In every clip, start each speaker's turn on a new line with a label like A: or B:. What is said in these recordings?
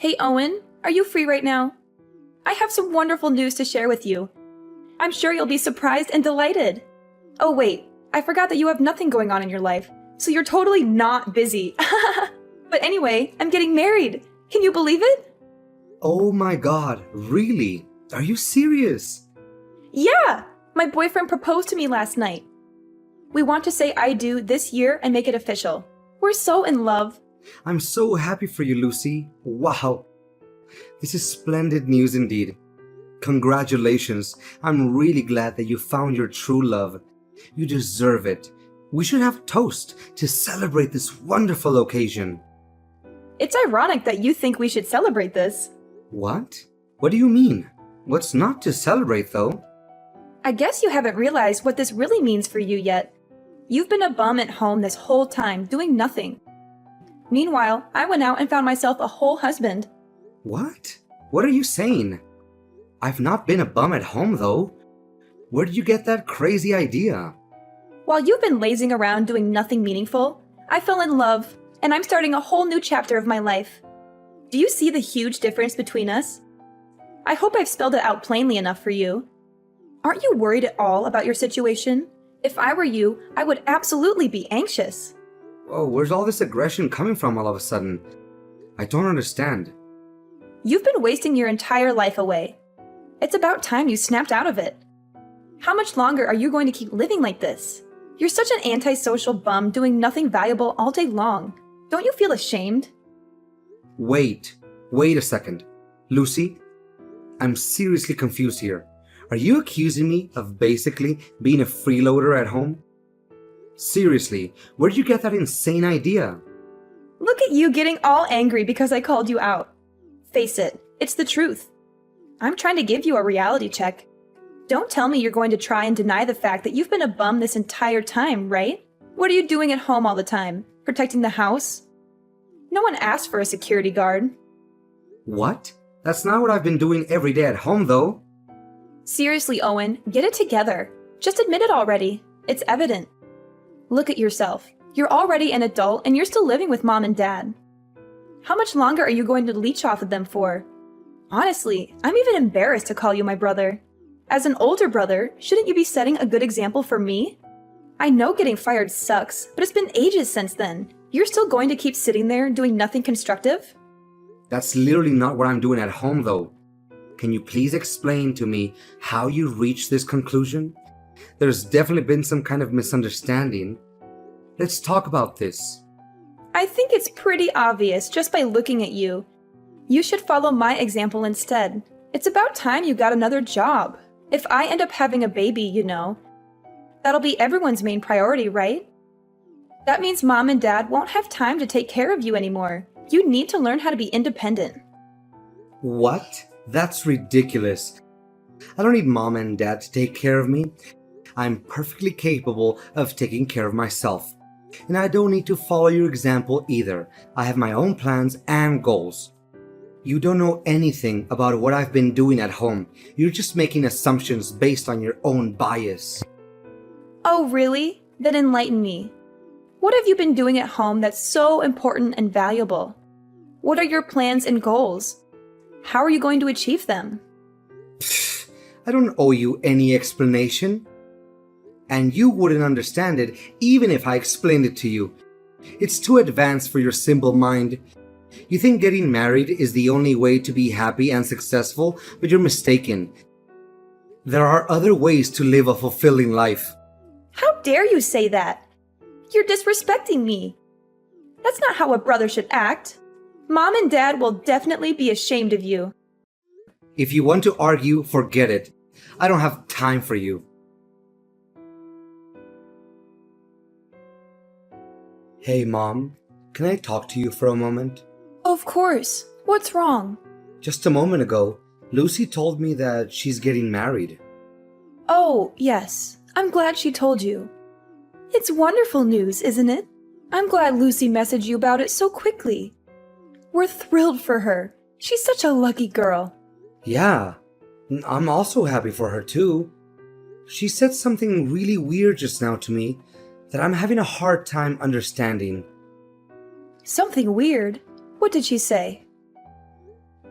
A: Hey Owen, are you free right now? I have some wonderful news to share with you. I'm sure you'll be surprised and delighted. Oh wait, I forgot that you have nothing going on in your life, so you're totally not busy. But anyway, I'm getting married. Can you believe it?
B: Oh my god, really? Are you serious?
A: Yeah! My boyfriend proposed to me last night. We want to say I do this year and make it official. We're so in love.
B: I'm so happy for you, Lucy. Wow. This is splendid news indeed. Congratulations. I'm really glad that you found your true love. You deserve it. We should have a toast to celebrate this wonderful occasion.
A: It's ironic that you think we should celebrate this.
B: What? What do you mean? What's not to celebrate, though?
A: I guess you haven't realized what this really means for you yet. You've been a bum at home this whole time, doing nothing. Meanwhile, I went out and found myself a whole husband.
B: What? What are you saying? I've not been a bum at home, though. Where did you get that crazy idea?
A: While you've been lazing around doing nothing meaningful, I fell in love, and I'm starting a whole new chapter of my life. Do you see the huge difference between us? I hope I've spelled it out plainly enough for you. Aren't you worried at all about your situation? If I were you, I would absolutely be anxious.
B: Oh, where's all this aggression coming from all of a sudden? I don't understand.
A: You've been wasting your entire life away. It's about time you snapped out of it. How much longer are you going to keep living like this? You're such an antisocial bum doing nothing valuable all day long. Don't you feel ashamed?
B: Wait a second. Lucy, I'm seriously confused here. Are you accusing me of basically being a freeloader at home? Seriously, where did you get that insane idea?
A: Look at you getting all angry because I called you out. Face it, it's the truth. I'm trying to give you a reality check. Don't tell me you're going to try and deny the fact that you've been a bum this entire time, right? What are you doing at home all the time? Protecting the house? No one asked for a security guard.
B: What? That's not what I've been doing every day at home, though.
A: Seriously, Owen, get it together. Just admit it already. It's evident. Look at yourself. You're already an adult and you're still living with mom and dad. How much longer are you going to leech off of them for? Honestly, I'm even embarrassed to call you my brother. As an older brother, shouldn't you be setting a good example for me? I know getting fired sucks, but it's been ages since then. You're still going to keep sitting there doing nothing constructive?
B: That's literally not what I'm doing at home, though. Can you please explain to me how you reached this conclusion? There's definitely been some kind of misunderstanding. Let's talk about this.
A: I think it's pretty obvious just by looking at you. You should follow my example instead. It's about time you got another job. If I end up having a baby, you know, that'll be everyone's main priority, right? That means mom and dad won't have time to take care of you anymore. You need to learn how to be independent.
B: What? That's ridiculous. I don't need mom and dad to take care of me. I'm perfectly capable of taking care of myself. And I don't need to follow your example either. I have my own plans and goals. You don't know anything about what I've been doing at home. You're just making assumptions based on your own bias.
A: Oh, really? Then enlighten me. What have you been doing at home that's so important and valuable? What are your plans and goals? How are you going to achieve them?
B: I don't owe you any explanation. And you wouldn't understand it even if I explained it to you. It's too advanced for your simple mind. You think getting married is the only way to be happy and successful, but you're mistaken. There are other ways to live a fulfilling life.
A: How dare you say that? You're disrespecting me. That's not how a brother should act. Mom and dad will definitely be ashamed of you.
B: If you want to argue, forget it. I don't have time for you. Hey, Mom, can I talk to you for a moment?
A: Of course. What's wrong?
B: Just a moment ago, Lucy told me that she's getting married.
A: Oh, yes. I'm glad she told you. It's wonderful news, isn't it? I'm glad Lucy messaged you about it so quickly. We're thrilled for her. She's such a lucky girl.
B: Yeah, I'm also happy for her too. She said something really weird just now to me that I'm having a hard time understanding.
A: Something weird? What did she say?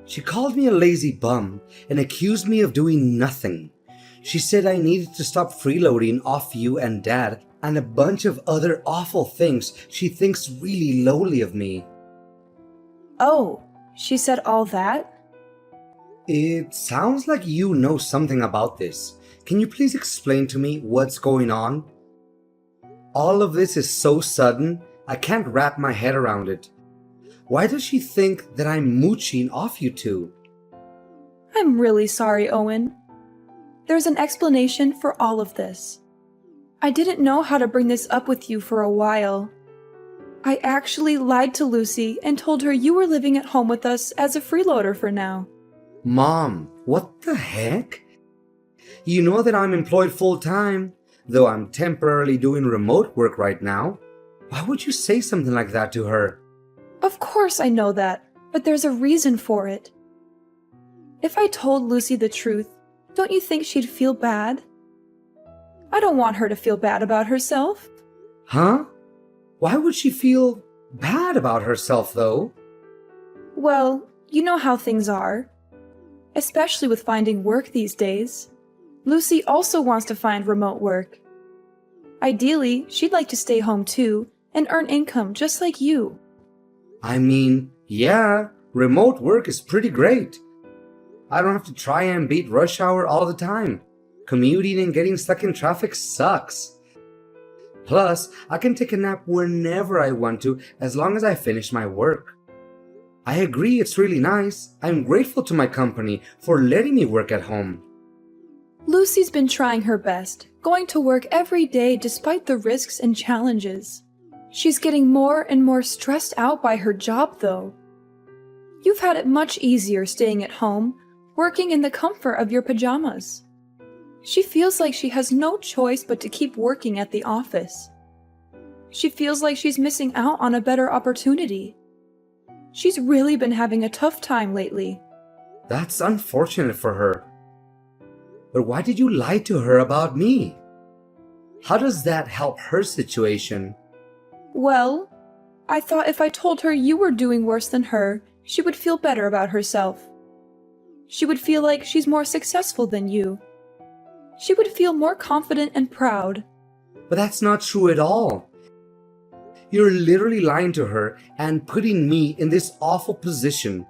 B: She called me a lazy bum and accused me of doing nothing. She said I needed to stop freeloading off you and Dad and a bunch of other awful things she thinks really lowly of me.
A: Oh, she said all that?
B: It sounds like you know something about this. Can you please explain to me what's going on? All of this is so sudden, I can't wrap my head around it. Why does she think that I'm mooching off you two?
A: I'm really sorry, Owen. There's an explanation for all of this. I didn't know how to bring this up with you for a while. I actually lied to Lucy and told her you were living at home with us as a freeloader for now.
B: Mom, what the heck? You know that I'm employed full-time, though I'm temporarily doing remote work right now. Why would you say something like that to her?
A: Of course I know that, but there's a reason for it. If I told Lucy the truth, don't you think she'd feel bad? I don't want her to feel bad about herself.
B: Huh? Why would she feel bad about herself, though?
A: Well, you know how things are. Especially with finding work these days. Lucy also wants to find remote work. Ideally, she'd like to stay home too and earn income just like you.
B: I mean, yeah, remote work is pretty great. I don't have to try and beat rush hour all the time. Commuting and getting stuck in traffic sucks. Plus, I can take a nap whenever I want to as long as I finish my work. I agree it's really nice. I'm grateful to my company for letting me work at home.
A: Lucy's been trying her best, going to work every day despite the risks and challenges. She's getting more and more stressed out by her job, though. You've had it much easier staying at home, working in the comfort of your pajamas. She feels like she has no choice but to keep working at the office. She feels like she's missing out on a better opportunity. She's really been having a tough time lately.
B: That's unfortunate for her. But why did you lie to her about me? How does that help her situation?
A: Well, I thought if I told her you were doing worse than her, she would feel better about herself. She would feel like she's more successful than you. She would feel more confident and proud.
B: But that's not true at all. You're literally lying to her and putting me in this awful position.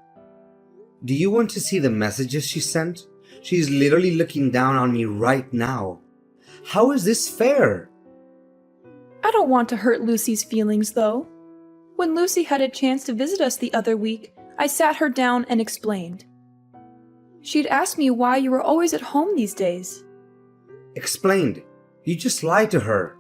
B: Do you want to see the messages she sent? She's literally looking down on me right now. How is this fair?
A: I don't want to hurt Lucy's feelings, though. When Lucy had a chance to visit us the other week, I sat her down and explained. She'd asked me why you were always at home these days.
B: Explained. You just lied to her.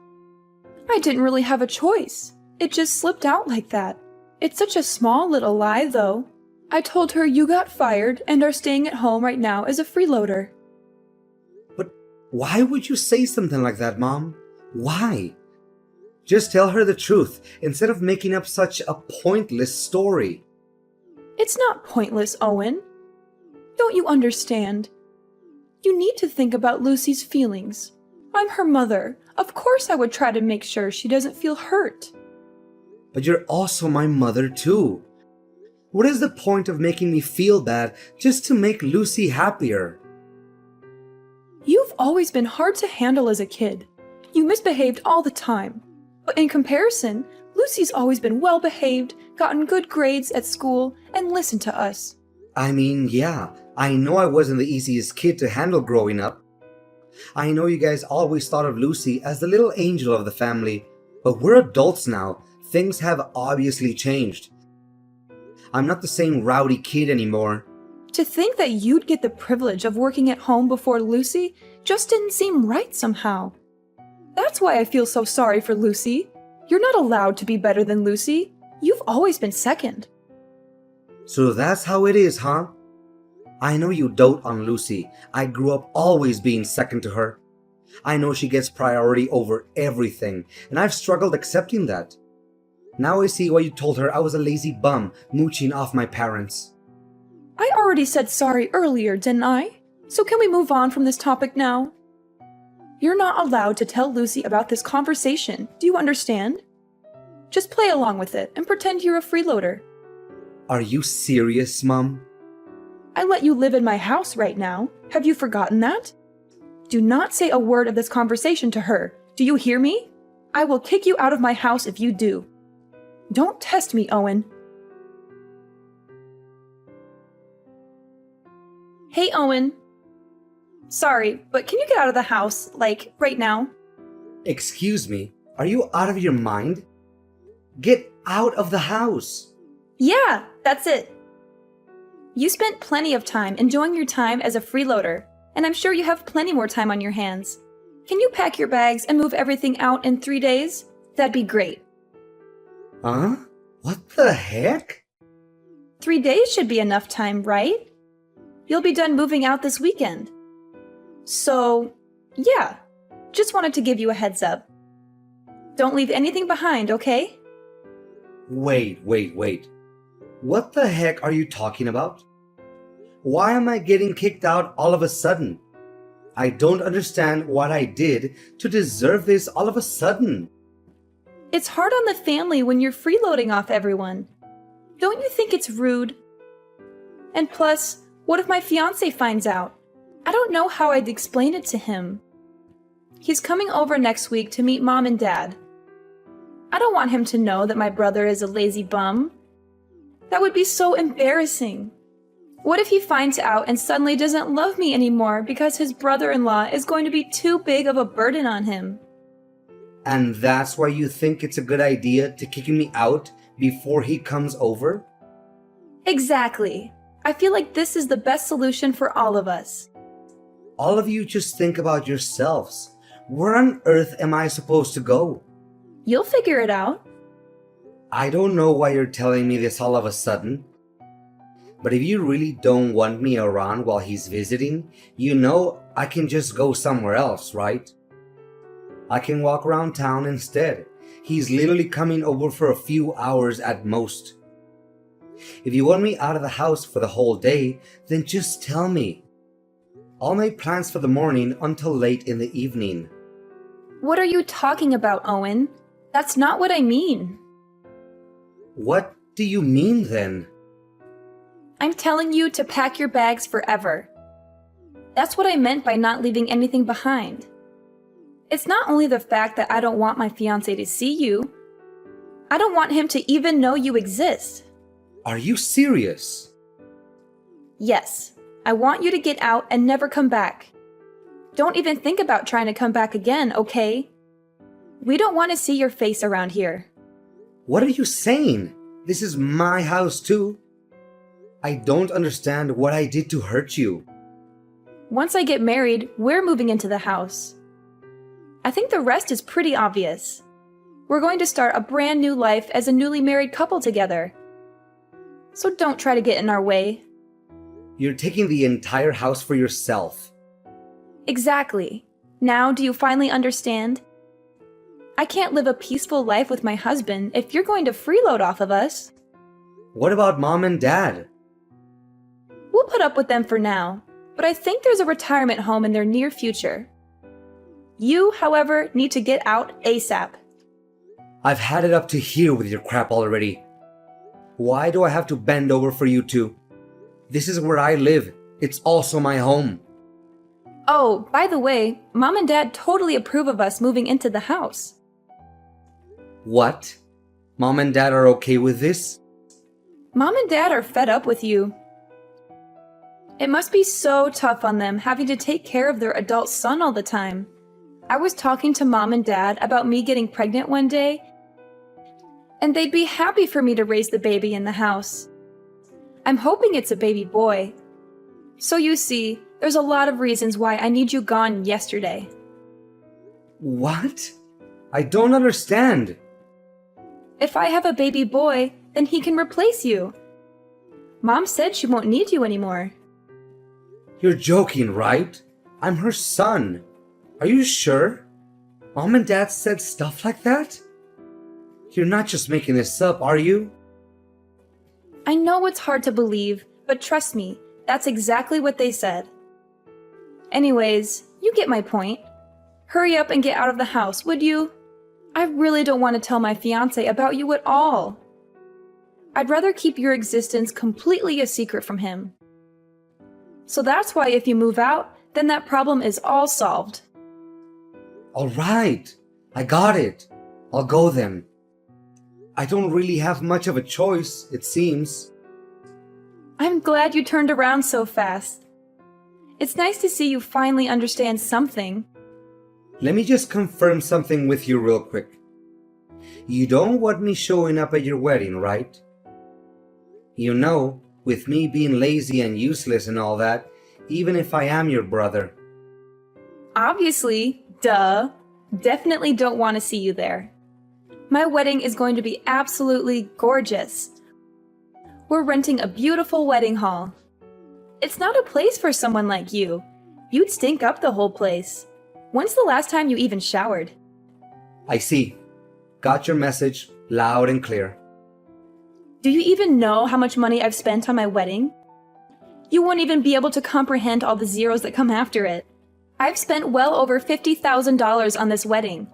A: I didn't really have a choice. It just slipped out like that. It's such a small little lie, though. I told her you got fired and are staying at home right now as a freeloader.
B: But why would you say something like that, Mom? Why? Just tell her the truth instead of making up such a pointless story.
A: It's not pointless, Owen. Don't you understand? You need to think about Lucy's feelings. I'm her mother. Of course I would try to make sure she doesn't feel hurt.
B: But you're also my mother too. What is the point of making me feel bad just to make Lucy happier?
A: You've always been hard to handle as a kid. You misbehaved all the time. But in comparison, Lucy's always been well-behaved, gotten good grades at school, and listened to us.
B: I mean, yeah, I know I wasn't the easiest kid to handle growing up. I know you guys always thought of Lucy as the little angel of the family, but we're adults now. Things have obviously changed. I'm not the same rowdy kid anymore.
A: To think that you'd get the privilege of working at home before Lucy just didn't seem right somehow. That's why I feel so sorry for Lucy. You're not allowed to be better than Lucy. You've always been second.
B: So that's how it is, huh? I know you dote on Lucy. I grew up always being second to her. I know she gets priority over everything, and I've struggled accepting that. Now I see why you told her I was a lazy bum mooching off my parents.
A: I already said sorry earlier, didn't I? So can we move on from this topic now? You're not allowed to tell Lucy about this conversation. Do you understand? Just play along with it and pretend you're a freeloader.
B: Are you serious, Mom?
A: I let you live in my house right now. Have you forgotten that? Do not say a word of this conversation to her. Do you hear me? I will kick you out of my house if you do. Don't test me, Owen. Hey, Owen. Sorry, but can you get out of the house, like, right now?
B: Excuse me, are you out of your mind? Get out of the house.
A: Yeah, that's it. You spent plenty of time enjoying your time as a freeloader, and I'm sure you have plenty more time on your hands. Can you pack your bags and move everything out in 3 days? That'd be great.
B: Huh? What the heck?
A: 3 days should be enough time, right? You'll be done moving out this weekend. So, yeah, just wanted to give you a heads up. Don't leave anything behind, okay?
B: Wait. What the heck are you talking about? Why am I getting kicked out all of a sudden? I don't understand what I did to deserve this all of a sudden.
A: It's hard on the family when you're freeloading off everyone. Don't you think it's rude? And plus, what if my fiancé finds out? I don't know how I'd explain it to him. He's coming over next week to meet Mom and Dad. I don't want him to know that my brother is a lazy bum. That would be so embarrassing. What if he finds out and suddenly doesn't love me anymore because his brother-in-law is going to be too big of a burden on him?
B: And that's why you think it's a good idea to kick me out before he comes over?
A: Exactly. I feel like this is the best solution for all of us.
B: All of you just think about yourselves. Where on earth am I supposed to go?
A: You'll figure it out.
B: I don't know why you're telling me this all of a sudden. But if you really don't want me around while he's visiting, you know I can just go somewhere else, right? I can walk around town instead. He's literally coming over for a few hours at most. If you want me out of the house for the whole day, then just tell me. I'll make plans for the morning until late in the evening.
A: What are you talking about, Owen? That's not what I mean.
B: What do you mean then?
A: I'm telling you to pack your bags forever. That's what I meant by not leaving anything behind. It's not only the fact that I don't want my fiancé to see you. I don't want him to even know you exist.
B: Are you serious?
A: Yes, I want you to get out and never come back. Don't even think about trying to come back again, okay? We don't want to see your face around here.
B: What are you saying? This is my house too. I don't understand what I did to hurt you.
A: Once I get married, we're moving into the house. I think the rest is pretty obvious. We're going to start a brand new life as a newly married couple together. So don't try to get in our way.
B: You're taking the entire house for yourself.
A: Exactly. Now do you finally understand? I can't live a peaceful life with my husband if you're going to freeload off of us.
B: What about Mom and Dad?
A: We'll put up with them for now, but I think there's a retirement home in their near future. You, however, need to get out ASAP.
B: I've had it up to here with your crap already. Why do I have to bend over for you two? This is where I live. It's also my home.
A: Oh, by the way, Mom and Dad totally approve of us moving into the house.
B: What? Mom and Dad are okay with this?
A: Mom and Dad are fed up with you. It must be so tough on them having to take care of their adult son all the time. I was talking to Mom and Dad about me getting pregnant one day, and they'd be happy for me to raise the baby in the house. I'm hoping it's a baby boy. So you see, there's a lot of reasons why I need you gone yesterday.
B: What? I don't understand.
A: If I have a baby boy, then he can replace you. Mom said she won't need you anymore.
B: You're joking, right? I'm her son. Are you sure? Mom and Dad said stuff like that? You're not just making this up, are you?
A: I know it's hard to believe, but trust me, that's exactly what they said. Anyways, you get my point. Hurry up and get out of the house, would you? I really don't want to tell my fiancé about you at all. I'd rather keep your existence completely a secret from him. So that's why if you move out, then that problem is all solved.
B: All right, I got it. I'll go then. I don't really have much of a choice, it seems.
A: I'm glad you turned around so fast. It's nice to see you finally understand something.
B: Let me just confirm something with you real quick. You don't want me showing up at your wedding, right? You know, with me being lazy and useless and all that, even if I am your brother.
A: Obviously, duh. Definitely don't want to see you there. My wedding is going to be absolutely gorgeous. We're renting a beautiful wedding hall. It's not a place for someone like you. You'd stink up the whole place. When's the last time you even showered?
B: I see. Got your message loud and clear.
A: Do you even know how much money I've spent on my wedding? You won't even be able to comprehend all the zeros that come after it. I've spent well over $50,000 on this wedding.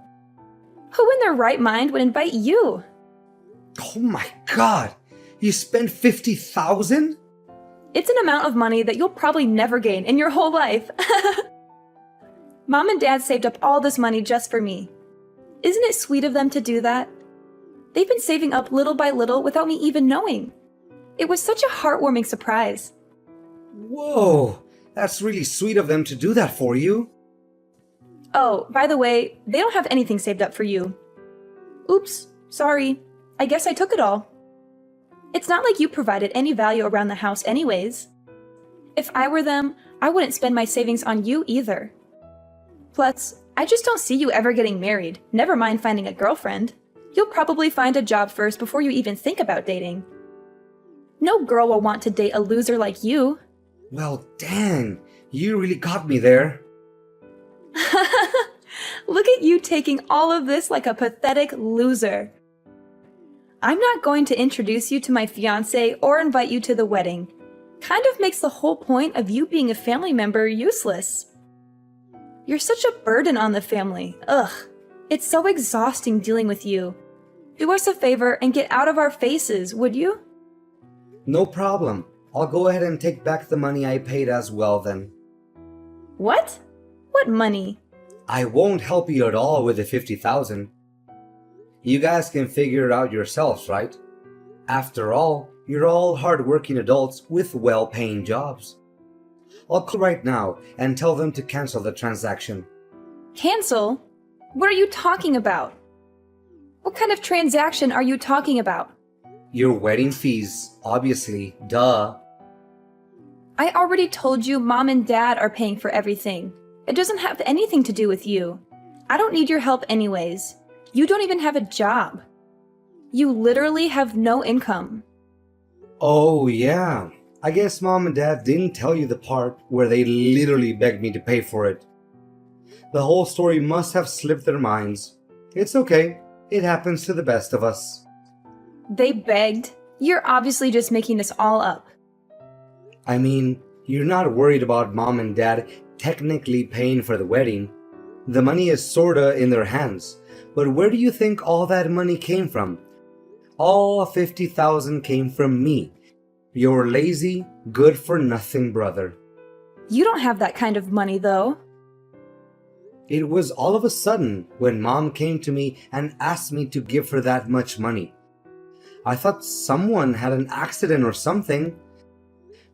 A: Who in their right mind would invite you?
B: Oh my god! You spent $50,000?
A: It's an amount of money that you'll probably never gain in your whole life. Mom and Dad saved up all this money just for me. Isn't it sweet of them to do that? They've been saving up little by little without me even knowing. It was such a heartwarming surprise.
B: Whoa! That's really sweet of them to do that for you.
A: Oh, by the way, they don't have anything saved up for you. Oops, sorry. I guess I took it all. It's not like you provided any value around the house anyways. If I were them, I wouldn't spend my savings on you either. Plus, I just don't see you ever getting married, never mind finding a girlfriend. You'll probably find a job first before you even think about dating. No girl will want to date a loser like you.
B: Well, dang, you really got me there.
A: Look at you taking all of this like a pathetic loser. I'm not going to introduce you to my fiancé or invite you to the wedding. Kind of makes the whole point of you being a family member useless. You're such a burden on the family. Ugh, it's so exhausting dealing with you. Do us a favor and get out of our faces, would you?
B: No problem. I'll go ahead and take back the money I paid as well then.
A: What? What money?
B: I won't help you at all with the $50,000. You guys can figure it out yourselves, right? After all, you're all hard-working adults with well-paying jobs. I'll call right now and tell them to cancel the transaction.
A: Cancel? What are you talking about? What kind of transaction are you talking about?
B: Your wedding fees, obviously, duh.
A: I already told you Mom and Dad are paying for everything. It doesn't have anything to do with you. I don't need your help anyways. You don't even have a job. You literally have no income.
B: Oh yeah, I guess Mom and Dad didn't tell you the part where they literally begged me to pay for it. The whole story must have slipped their minds. It's okay, it happens to the best of us.
A: They begged? You're obviously just making this all up.
B: I mean, you're not worried about Mom and Dad technically paying for the wedding. The money is sorta in their hands. But where do you think all that money came from? All $50,000 came from me, your lazy, good-for-nothing brother.
A: You don't have that kind of money, though.
B: It was all of a sudden when Mom came to me and asked me to give her that much money. I thought someone had an accident or something,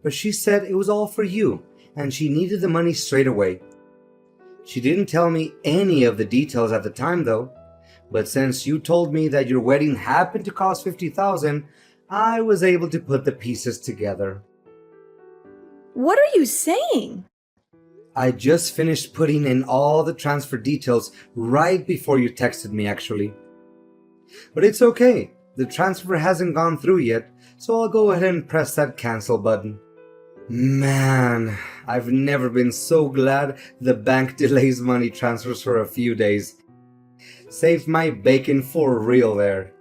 B: but she said it was all for you and she needed the money straight away. She didn't tell me any of the details at the time though, but since you told me that your wedding happened to cost $50,000, I was able to put the pieces together.
A: What are you saying?
B: I just finished putting in all the transfer details right before you texted me actually. But it's okay, the transfer hasn't gone through yet, so I'll go ahead and press that cancel button. Man, I've never been so glad the bank delays money transfers for a few days. Saved my bacon for real there.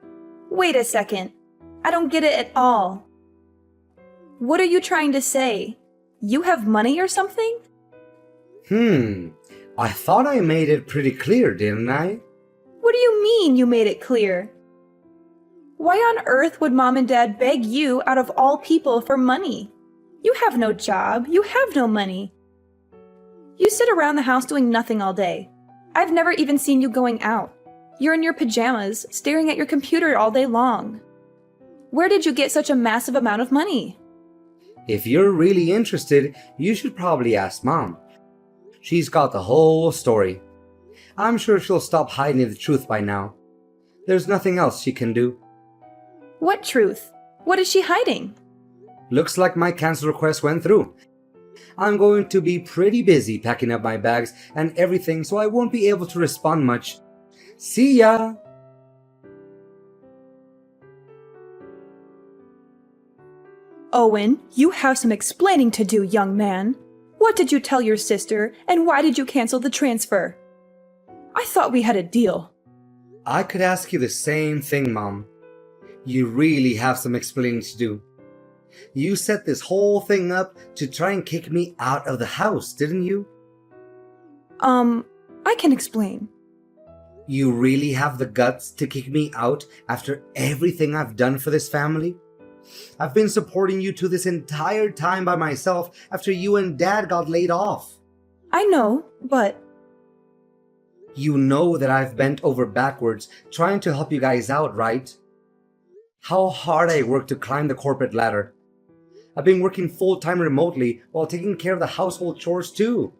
A: Wait a second. I don't get it at all. What are you trying to say? You have money or something?
B: I thought I made it pretty clear, didn't I?
A: What do you mean you made it clear? Why on earth would Mom and Dad beg you out of all people for money? You have no job. You have no money. You sit around the house doing nothing all day. I've never even seen you going out. You're in your pajamas, staring at your computer all day long. Where did you get such a massive amount of money?
B: If you're really interested, you should probably ask Mom. She's got the whole story. I'm sure she'll stop hiding the truth by now. There's nothing else she can do.
A: What truth? What is she hiding?
B: Looks like my cancel request went through. I'm going to be pretty busy packing up my bags and everything, so I won't be able to respond much. See ya!
A: Owen, you have some explaining to do, young man. What did you tell your sister, and why did you cancel the transfer? I thought we had a deal.
B: I could ask you the same thing, Mom. You really have some explaining to do. You set this whole thing up to try and kick me out of the house, didn't you?
A: I can explain.
B: You really have the guts to kick me out after everything I've done for this family? I've been supporting you two this entire time by myself after you and Dad got laid off.
A: I know, but...
B: You know that I've bent over backwards trying to help you guys out, right? How hard I worked to climb the corporate ladder. I've been working full-time remotely while taking care of the household chores too.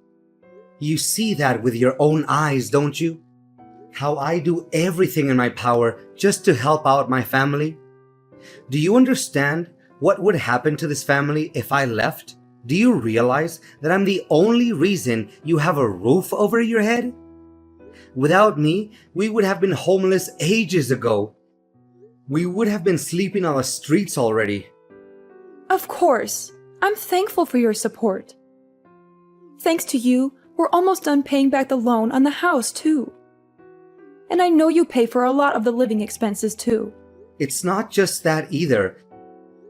B: You see that with your own eyes, don't you? How I do everything in my power just to help out my family. Do you understand what would happen to this family if I left? Do you realize that I'm the only reason you have a roof over your head? Without me, we would have been homeless ages ago. We would have been sleeping on the streets already.
A: Of course. I'm thankful for your support. Thanks to you, we're almost done paying back the loan on the house, too. And I know you pay for a lot of the living expenses, too.
B: It's not just that either.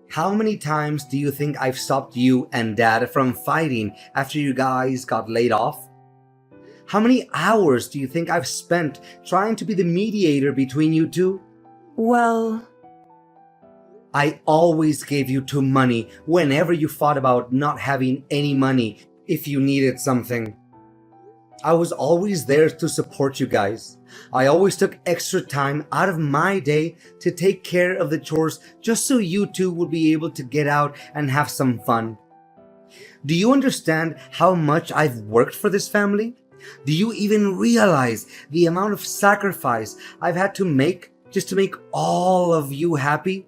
B: How many times do you think I've stopped you and Dad from fighting after you guys got laid off? How many hours do you think I've spent trying to be the mediator between you two?
A: Well...
B: I always gave you two money whenever you fought about not having any money if you needed something. I was always there to support you guys. I always took extra time out of my day to take care of the chores just so you two would be able to get out and have some fun. Do you understand how much I've worked for this family? Do you even realize the amount of sacrifice I've had to make just to make all of you happy?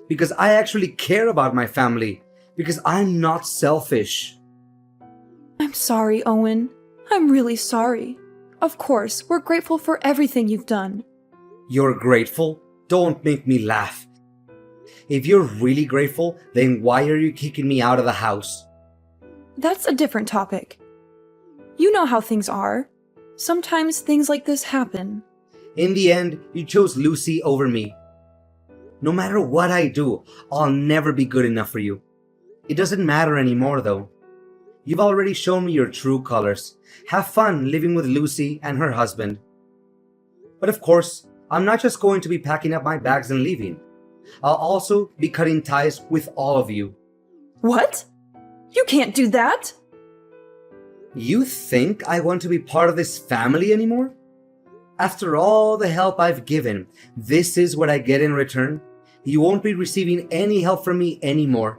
B: Because I actually care about my family. Because I'm not selfish.
A: I'm sorry, Owen. I'm really sorry. Of course, we're grateful for everything you've done.
B: You're grateful? Don't make me laugh. If you're really grateful, then why are you kicking me out of the house?
A: That's a different topic. You know how things are. Sometimes things like this happen.
B: In the end, you chose Lucy over me. No matter what I do, I'll never be good enough for you. It doesn't matter anymore though. You've already shown me your true colors. Have fun living with Lucy and her husband. But of course, I'm not just going to be packing up my bags and leaving. I'll also be cutting ties with all of you.
A: What? You can't do that!
B: You think I want to be part of this family anymore? After all the help I've given, this is what I get in return? You won't be receiving any help from me anymore.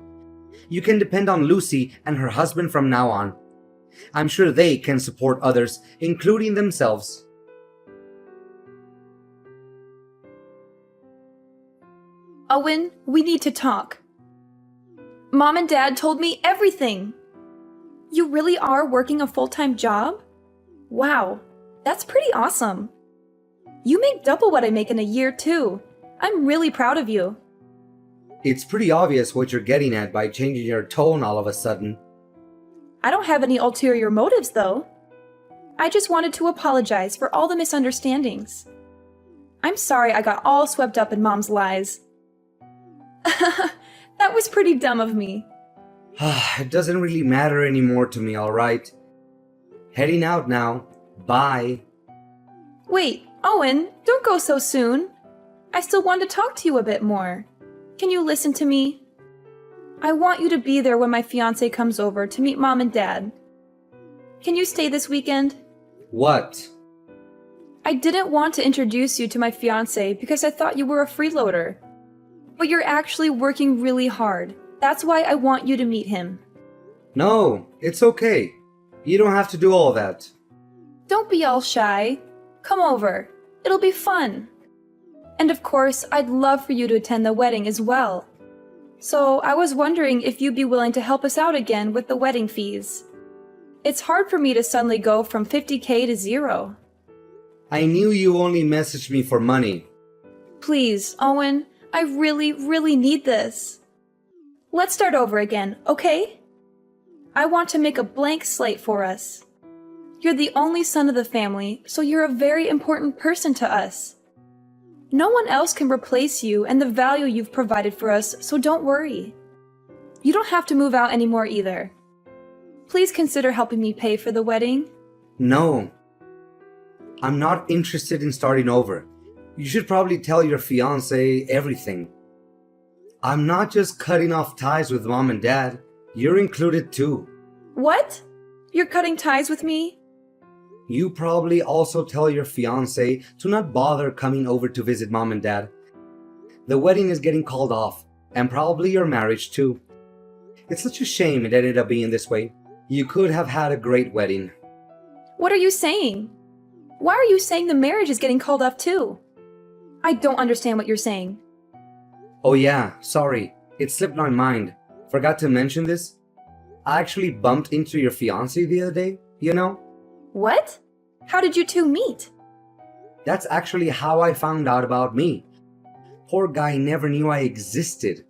B: You can depend on Lucy and her husband from now on. I'm sure they can support others, including themselves.
A: Owen, we need to talk. Mom and Dad told me everything. You really are working a full-time job? Wow, that's pretty awesome. You make double what I make in a year, too. I'm really proud of you.
B: It's pretty obvious what you're getting at by changing your tone all of a sudden.
A: I don't have any ulterior motives, though. I just wanted to apologize for all the misunderstandings. I'm sorry I got all swept up in Mom's lies. That was pretty dumb of me.
B: It doesn't really matter anymore to me, alright? Heading out now. Bye.
A: Wait, Owen, don't go so soon. I still want to talk to you a bit more. Can you listen to me? I want you to be there when my fiancé comes over to meet Mom and Dad. Can you stay this weekend?
B: What?
A: I didn't want to introduce you to my fiancé because I thought you were a freeloader. But you're actually working really hard. That's why I want you to meet him.
B: No, it's okay. You don't have to do all that.
A: Don't be all shy. Come over. It'll be fun. And of course, I'd love for you to attend the wedding as well. So I was wondering if you'd be willing to help us out again with the wedding fees. It's hard for me to suddenly go from 50K to zero.
B: I knew you only messaged me for money.
A: Please, Owen, I really need this. Let's start over again, okay? I want to make a blank slate for us. You're the only son of the family, so you're a very important person to us. No one else can replace you and the value you've provided for us, so don't worry. You don't have to move out anymore either. Please consider helping me pay for the wedding.
B: No. I'm not interested in starting over. You should probably tell your fiancé everything. I'm not just cutting off ties with Mom and Dad. You're included too.
A: What? You're cutting ties with me?
B: You probably also tell your fiancé to not bother coming over to visit Mom and Dad. The wedding is getting called off, and probably your marriage too. It's such a shame it ended up being this way. You could have had a great wedding.
A: What are you saying? Why are you saying the marriage is getting called off too? I don't understand what you're saying.
B: Oh yeah, sorry. It slipped my mind. Forgot to mention this. I actually bumped into your fiancé the other day, you know?
A: What? How did you two meet?
B: That's actually how I found out about me. Poor guy never knew I existed.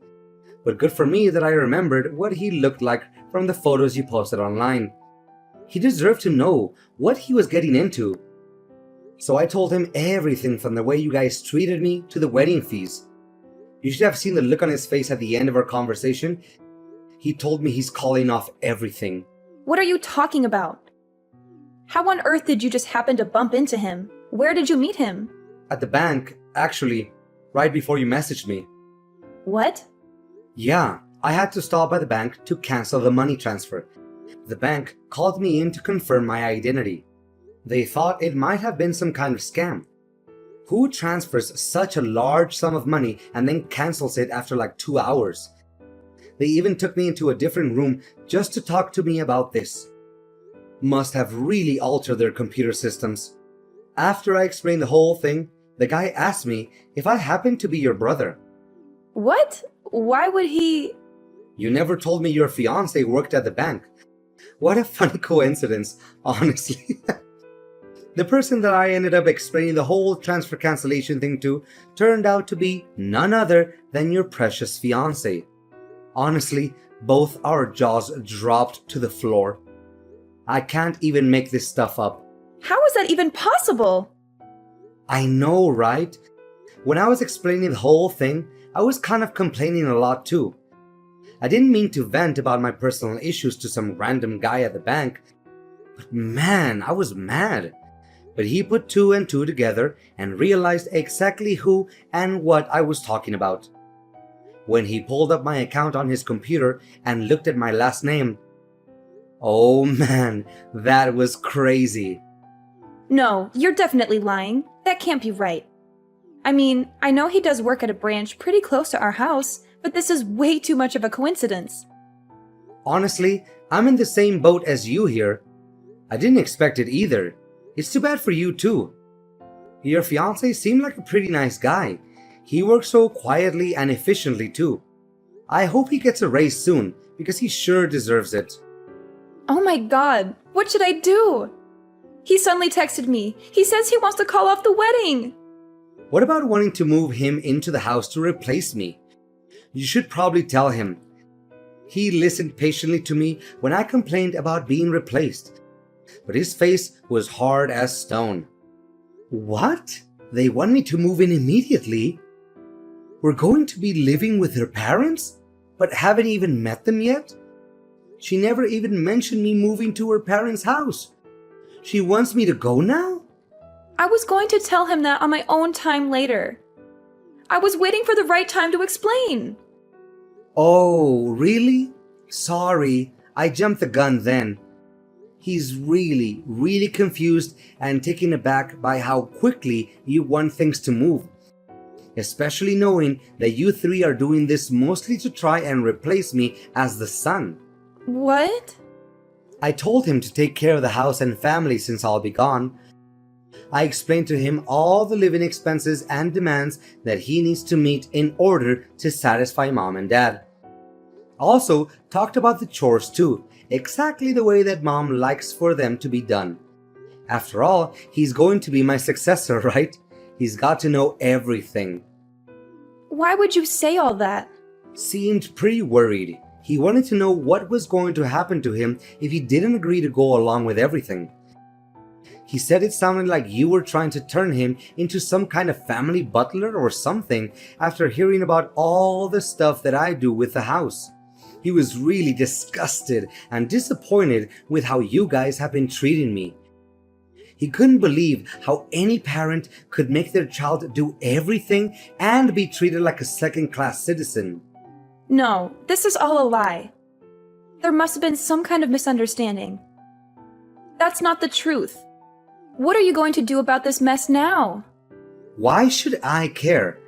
B: But good for me that I remembered what he looked like from the photos you posted online. He deserved to know what he was getting into. So I told him everything from the way you guys treated me to the wedding fees. You should have seen the look on his face at the end of our conversation. He told me he's calling off everything.
A: What are you talking about? How on earth did you just happen to bump into him? Where did you meet him?
B: At the bank, actually, right before you messaged me.
A: What?
B: Yeah, I had to stop by the bank to cancel the money transfer. The bank called me in to confirm my identity. They thought it might have been some kind of scam. Who transfers such a large sum of money and then cancels it after like 2 hours? They even took me into a different room just to talk to me about this. Must have really altered their computer systems. After I explained the whole thing, the guy asked me if I happened to be your brother.
A: What? Why would he?
B: You never told me your fiancé worked at the bank. What a funny coincidence, honestly. The person that I ended up explaining the whole transfer cancellation thing to turned out to be none other than your precious fiancé. Honestly, both our jaws dropped to the floor. I can't even make this stuff up.
A: How is that even possible?
B: I know, right? When I was explaining the whole thing, I was kind of complaining a lot too. I didn't mean to vent about my personal issues to some random guy at the bank, but man, I was mad. But he put two and two together and realized exactly who and what I was talking about. When he pulled up my account on his computer and looked at my last name, oh man, that was crazy.
A: No, you're definitely lying. That can't be right. I mean, I know he does work at a branch pretty close to our house, but this is way too much of a coincidence.
B: Honestly, I'm in the same boat as you here. I didn't expect it either. It's too bad for you too. Your fiancé seemed like a pretty nice guy. He works so quietly and efficiently too. I hope he gets a raise soon because he sure deserves it.
A: Oh my god, what should I do? He suddenly texted me. He says he wants to call off the wedding.
B: What about wanting to move him into the house to replace me? You should probably tell him. He listened patiently to me when I complained about being replaced, but his face was hard as stone. What? They want me to move in immediately? We're going to be living with her parents, but haven't even met them yet? She never even mentioned me moving to her parents' house. She wants me to go now?
A: I was going to tell him that on my own time later. I was waiting for the right time to explain.
B: Oh, really? Sorry, I jumped the gun then. He's really confused and taken aback by how quickly you want things to move, especially knowing that you three are doing this mostly to try and replace me as the son.
A: What?
B: I told him to take care of the house and family since I'll be gone. I explained to him all the living expenses and demands that he needs to meet in order to satisfy mom and dad. Also, talked about the chores too, exactly the way that mom likes for them to be done. After all, he's going to be my successor, right? He's got to know everything.
A: Why would you say all that?
B: Seemed pretty worried. He wanted to know what was going to happen to him if he didn't agree to go along with everything. He said it sounded like you were trying to turn him into some kind of family butler or something after hearing about all the stuff that I do with the house. He was really disgusted and disappointed with how you guys have been treating me. He couldn't believe how any parent could make their child do everything and be treated like a second-class citizen.
A: No, this is all a lie. There must have been some kind of misunderstanding. That's not the truth. What are you going to do about this mess now?
B: Why should I care?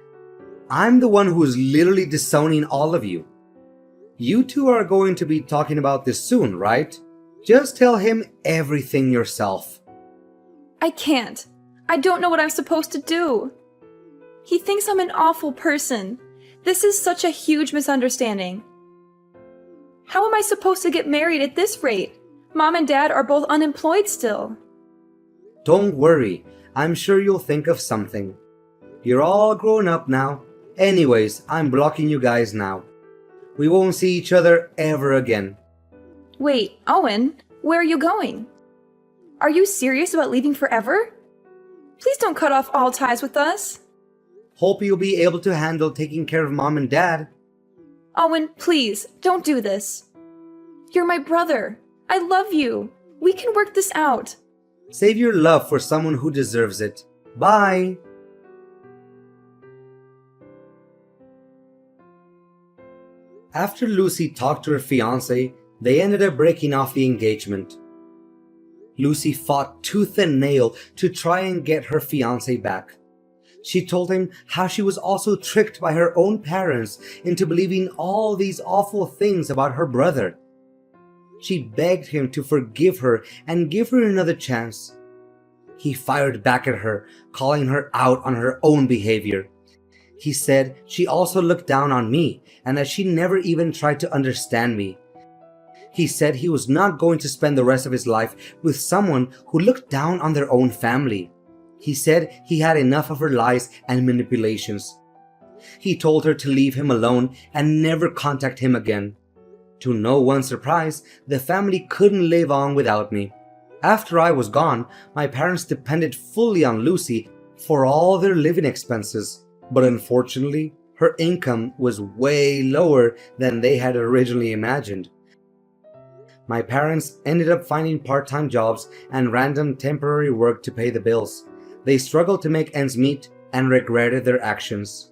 B: I'm the one who is literally disowning all of you. You two are going to be talking about this soon, right? Just tell him everything yourself.
A: I can't. I don't know what I'm supposed to do. He thinks I'm an awful person. This is such a huge misunderstanding. How am I supposed to get married at this rate? Mom and Dad are both unemployed still.
B: Don't worry, I'm sure you'll think of something. You're all grown up now. Anyways, I'm blocking you guys now. We won't see each other ever again.
A: Wait, Owen, where are you going? Are you serious about leaving forever? Please don't cut off all ties with us.
B: Hope you'll be able to handle taking care of mom and dad.
A: Owen, please, don't do this. You're my brother. I love you. We can work this out.
B: Save your love for someone who deserves it. Bye! After Lucy talked to her fiancé, they ended up breaking off the engagement. Lucy fought tooth and nail to try and get her fiancé back. She told him how she was also tricked by her own parents into believing all these awful things about her brother. She begged him to forgive her and give her another chance. He fired back at her, calling her out on her own behavior. He said she also looked down on me and that she never even tried to understand me. He said he was not going to spend the rest of his life with someone who looked down on their own family. He said he had enough of her lies and manipulations. He told her to leave him alone and never contact him again. To no one's surprise, the family couldn't live on without me. After I was gone, my parents depended fully on Lucy for all their living expenses. But unfortunately, her income was way lower than they had originally imagined. My parents ended up finding part-time jobs and random temporary work to pay the bills. They struggled to make ends meet and regretted their actions.